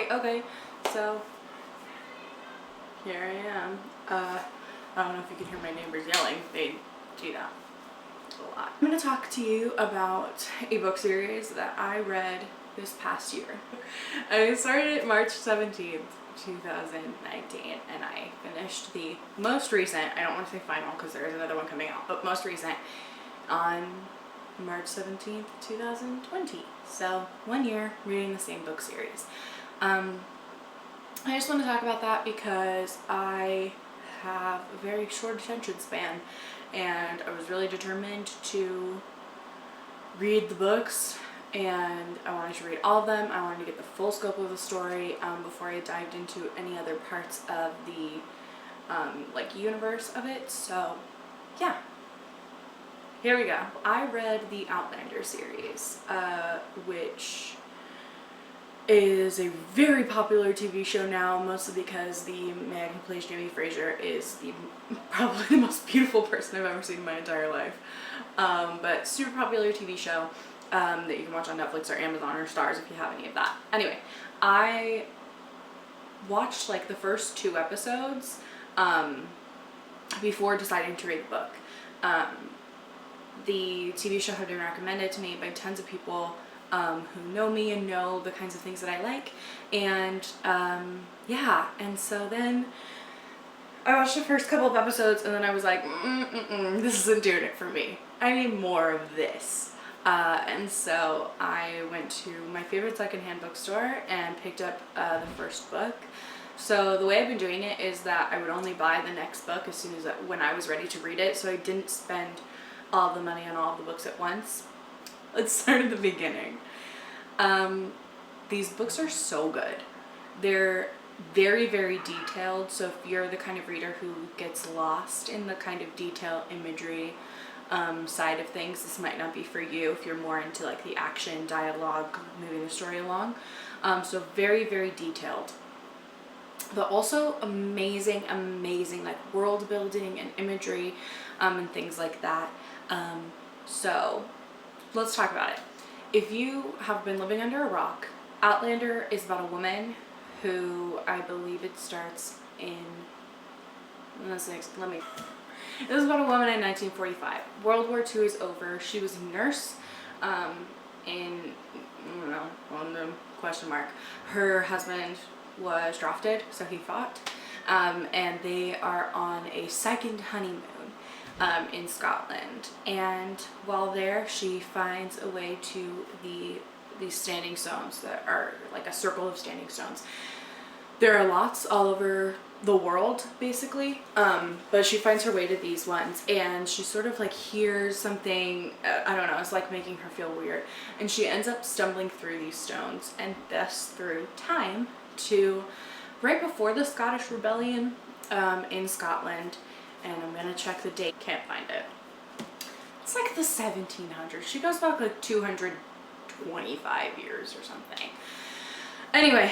Hi, okay, so here I am. I don't know if you can hear my neighbors yelling. They do that a lot. I'm going to talk to you about a book series that I read this past year. I started March 17th, 2019, and I finished the most recent, I don't want to say final because there is another one coming out, but most recent on March 17th, 2020. So 1 year reading the same book series. I just want to talk about that because I have a very short attention span and I was really determined to read the books, and I wanted to read all of them. I wanted to get the full scope of the story before I dived into any other parts of the like universe of it. So yeah, here we go. I read the Outlander series, which is a very popular TV show now, mostly because the man who plays Jamie Fraser is probably the most beautiful person I've ever seen in my entire life. But super popular TV show that you can watch on Netflix or Amazon or Stars if you have any of that. Anyway, I watched like the first 2 episodes before deciding to read the book. The TV show had been recommended to me by tons of people who know me and know the kinds of things that I like, and yeah, and so then I watched the first couple of episodes and then I was like, this isn't doing it for me. I need more of this. And so I went to my favorite secondhand bookstore and picked up the first book. So the way I've been doing it is that I would only buy the next book as soon as when I was ready to read it, so I didn't spend all the money on all of the books at once. Let's start at the beginning. These books are so good. They're very, very detailed, so if you're the kind of reader who gets lost in the kind of detail imagery side of things, this might not be for you if you're more into like the action, dialogue, moving the story along. So very, very detailed, but also amazing like world building and imagery and things like that. So let's talk about it. If you have been living under a rock, Outlander is about a woman who, I believe it starts in, it is about a woman in 1945. World War II is over. She was a nurse in, I don't know, on the question mark. Her husband was drafted, so he fought, and they are on a second honeymoon in Scotland, and while there she finds a way to these standing stones that are like a circle of standing stones. There are lots all over the world basically, but she finds her way to these ones, and she sort of like hears something, I don't know, it's like making her feel weird, and she ends up stumbling through these stones and thus through time to right before the Scottish Rebellion in Scotland. And I'm gonna check the date, can't find it. It's like the 1700s. She goes back like 225 years or something. Anyway,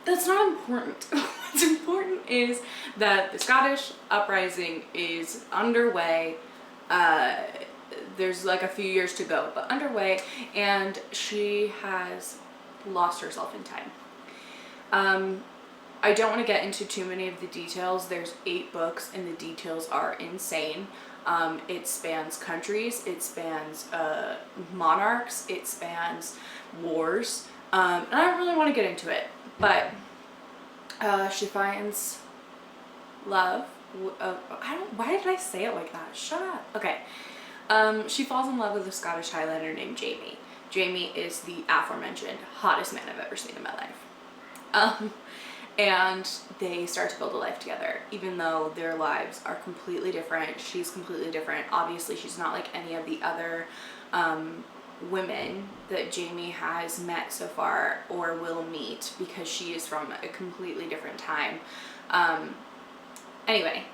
that's not important. What's important is that the Scottish uprising is underway. There's like a few years to go, but underway, and she has lost herself in time. I don't want to get into too many of the details. There's 8 books and the details are insane. It spans countries, it spans monarchs, it spans wars, and I don't really want to get into it, but she finds love. Why did I say it like that? Shut up. Okay. She falls in love with a Scottish Highlander named Jamie. Jamie is the aforementioned hottest man I've ever seen in my life. And they start to build a life together, even though their lives are completely different. She's completely different. Obviously, she's not like any of the other women that Jamie has met so far or will meet, because she is from a completely different time. Anyway,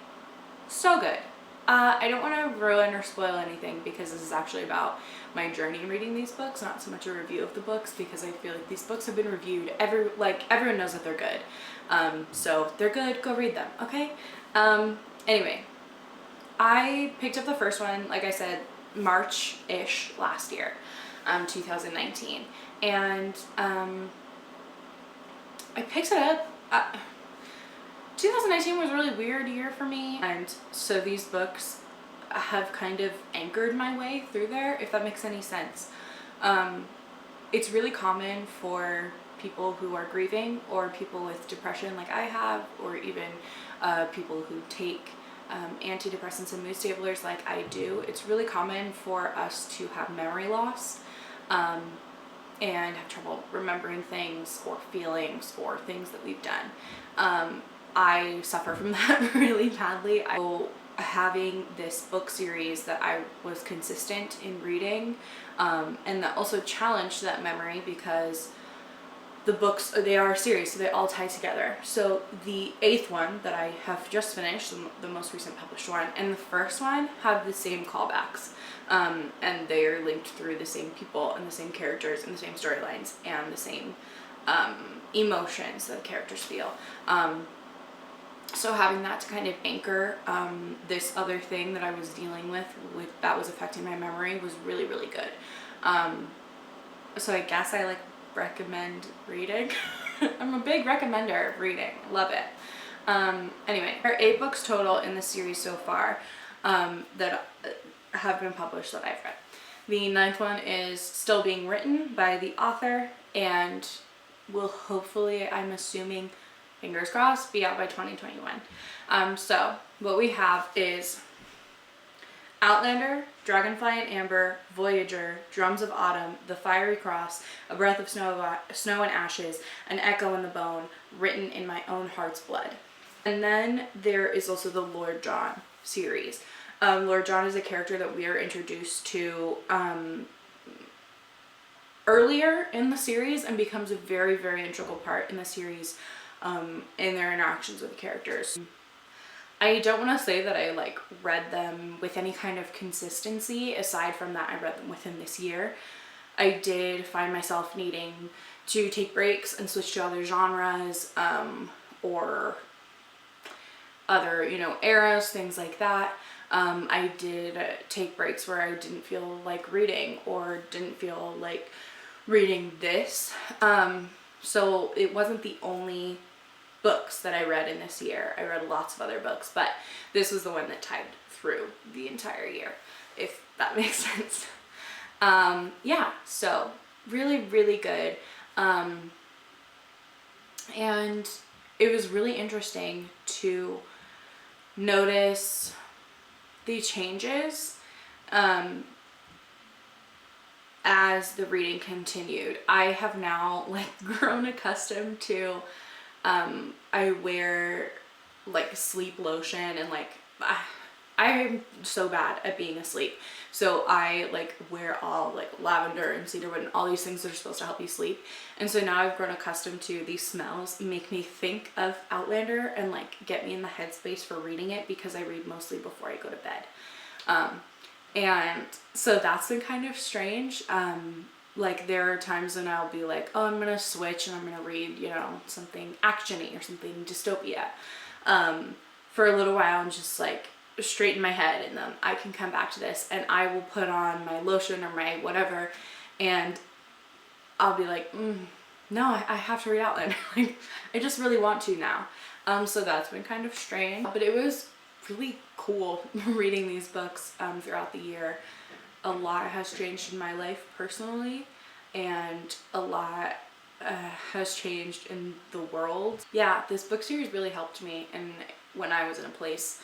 so good. I don't want to ruin or spoil anything because this is actually about my journey reading these books, not so much a review of the books, because I feel like these books have been reviewed. Everyone knows that they're good. So if they're good, go read them, okay? Anyway, I picked up the first one, like I said, March-ish last year, 2019. And I picked it up. 2019 was a really weird year for me, and so these books have kind of anchored my way through there, if that makes any sense. It's really common for people who are grieving, or people with depression like I have, or even people who take antidepressants and mood stabilizers like I do. It's really common for us to have memory loss and have trouble remembering things or feelings or things that we've done. I suffer from that really badly. Having this book series that I was consistent in reading, and that also challenged that memory, because the books, they are a series, so they all tie together. So the 8th one that I have just finished, the most recent published one, and the first one have the same callbacks, and they are linked through the same people and the same characters and the same storylines and the same emotions that the characters feel. So having that to kind of anchor this other thing that I was dealing with that was affecting my memory was really, really good. So I guess I recommend reading. I'm a big recommender of reading. Love it. Anyway, there are 8 books total in the series so far that have been published that I've read. The 9th one is still being written by the author and will hopefully, I'm assuming, fingers crossed, be out by 2021. So what we have is Outlander, Dragonfly and Amber, Voyager, Drums of Autumn, The Fiery Cross, A Breath of Snow and Ashes, An Echo in the Bone, Written in My Own Heart's Blood. And then there is also the Lord John series. Lord John is a character that we are introduced to earlier in the series and becomes a very, very integral part in the series in their interactions with the characters. I don't want to say that I read them with any kind of consistency. Aside from that, I read them within this year. I did find myself needing to take breaks and switch to other genres or other, eras, things like that. I did take breaks where I didn't feel like reading or didn't feel like reading this. So it wasn't the only books that I read in this year. I read lots of other books, but this was the one that tied through the entire year, if that makes sense. Yeah, so really, really good. And it was really interesting to notice the changes as the reading continued. I have now grown accustomed to I wear sleep lotion, and I'm so bad at being asleep, so I wear all lavender and cedarwood and all these things that are supposed to help you sleep. And so now I've grown accustomed to these smells make me think of Outlander and get me in the headspace for reading it, because I read mostly before I go to bed. And so that's been kind of strange. There are times when I'll be oh, I'm gonna switch and I'm gonna read, something actiony or something dystopia for a little while, and just straighten my head, and then I can come back to this, and I will put on my lotion or my whatever, and I'll be no, I have to read Outlander. I just really want to now. So that's been kind of strange, but it was really cool reading these books throughout the year. A lot has changed in my life personally, and a lot has changed in the world. Yeah, this book series really helped me, and when I was in a place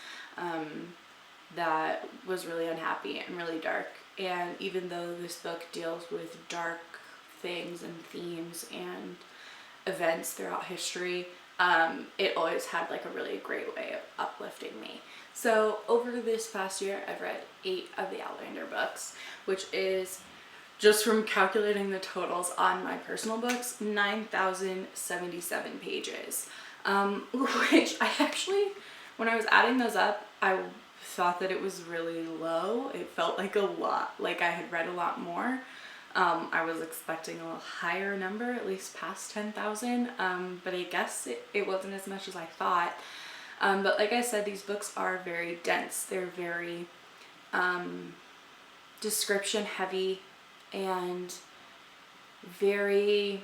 that was really unhappy and really dark. And even though this book deals with dark things and themes and events throughout history, it always had a really great way of uplifting me. So over this past year, I've read 8 of the Outlander books, which is, just from calculating the totals on my personal books, 9,077 pages. Which I actually, when I was adding those up, I thought that it was really low. It felt like a lot, like I had read a lot more. I was expecting a little higher number, at least past 10,000, but I guess it wasn't as much as I thought. But like I said, these books are very dense. They're very description heavy and very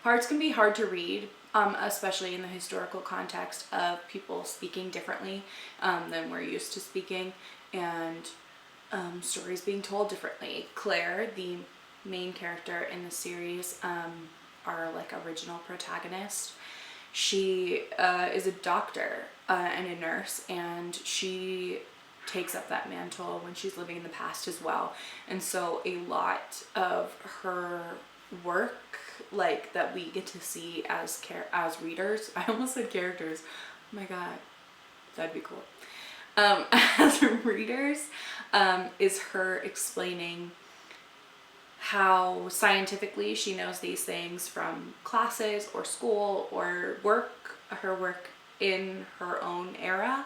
Parts can be hard to read, especially in the historical context of people speaking differently than we're used to speaking, and stories being told differently. Claire, the main character in the series, our like original protagonist, she is a doctor and a nurse, and she takes up that mantle when she's living in the past as well. And so a lot of her work, like that we get to see as readers, I almost said characters, oh my god, that'd be cool, as readers, is her explaining how scientifically she knows these things from classes or school or work, her work in her own era,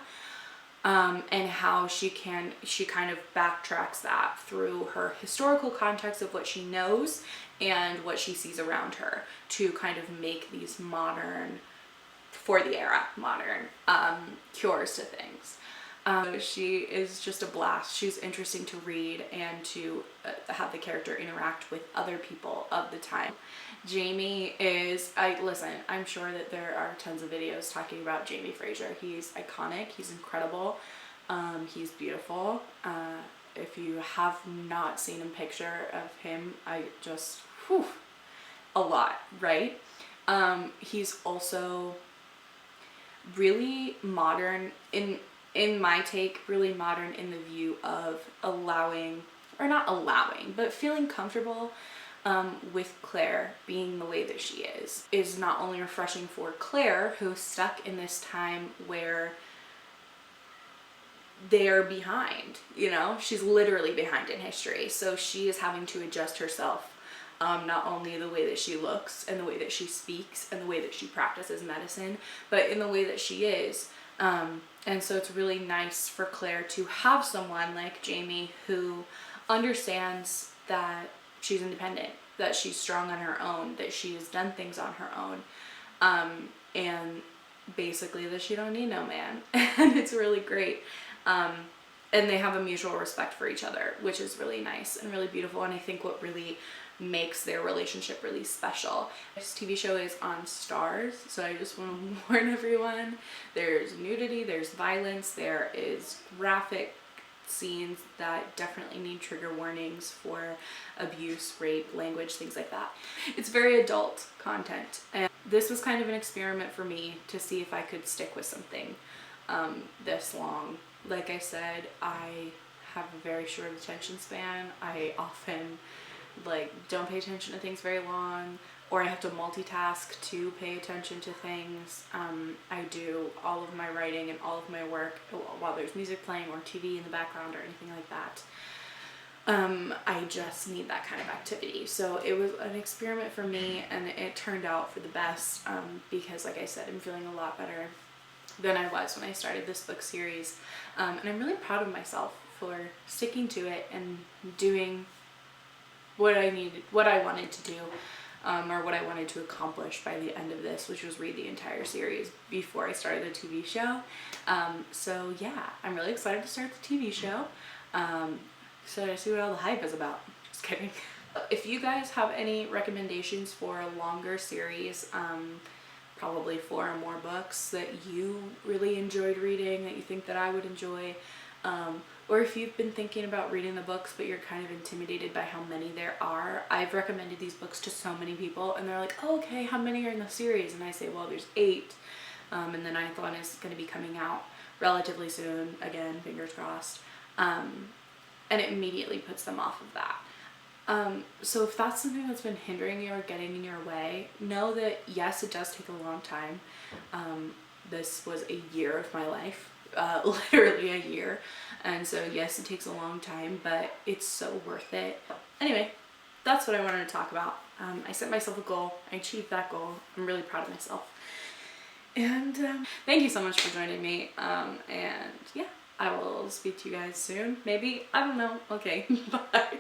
and how she kind of backtracks that through her historical context of what she knows and what she sees around her to kind of make these modern, for the era, modern cures to things. She is just a blast. She's interesting to read and to have the character interact with other people of the time. Jamie is, I'm sure that there are tons of videos talking about Jamie Fraser. He's iconic, he's incredible, he's beautiful. If you have not seen a picture of him, a lot, right? He's also really modern in my take, really modern in the view of but feeling comfortable with Claire being the way that she is not only refreshing for Claire, who's stuck in this time where they're behind, she's literally behind in history. So she is having to adjust herself, not only the way that she looks and the way that she speaks and the way that she practices medicine, but in the way that she is. And so it's really nice for Claire to have someone like Jamie who understands that she's independent, that she's strong on her own, that she has done things on her own, and basically that she don't need no man. And it's really great. And they have a mutual respect for each other, which is really nice and really beautiful. And I think what really makes their relationship really special. This TV show is on Stars, so I just want to warn everyone. There's nudity, there's violence, there is graphic scenes that definitely need trigger warnings for abuse, rape, language, things like that. It's very adult content, and this was kind of an experiment for me to see if I could stick with something this long. Like I said, I have a very short attention span. I often don't pay attention to things very long, or I have to multitask to pay attention to things. I do all of my writing and all of my work while there's music playing or TV in the background or anything like that. I just need that kind of activity. So it was an experiment for me, and it turned out for the best, because like I said, I'm feeling a lot better than I was when I started this book series. And I'm really proud of myself for sticking to it and doing what I wanted to do, or what I wanted to accomplish by the end of this, which was read the entire series before I started the TV show. So yeah, I'm really excited to start the TV show. So to see what all the hype is about. Just kidding. If you guys have any recommendations for a longer series, probably 4 or more books that you really enjoyed reading, that you think that I would enjoy, or if you've been thinking about reading the books but you're kind of intimidated by how many there are, I've recommended these books to so many people and they're like, oh, okay, how many are in the series? And I say, well, there's 8, and the 9th one is going to be coming out relatively soon, again, fingers crossed, and it immediately puts them off of that. So if that's something that's been hindering you or getting in your way, know that yes, it does take a long time. This was a year of my life, literally a year. And so yes, it takes a long time, but it's so worth it. Anyway, that's what I wanted to talk about. I set myself a goal. I achieved that goal. I'm really proud of myself. And thank you so much for joining me. And yeah, I will speak to you guys soon. Maybe. I don't know. Okay. Bye.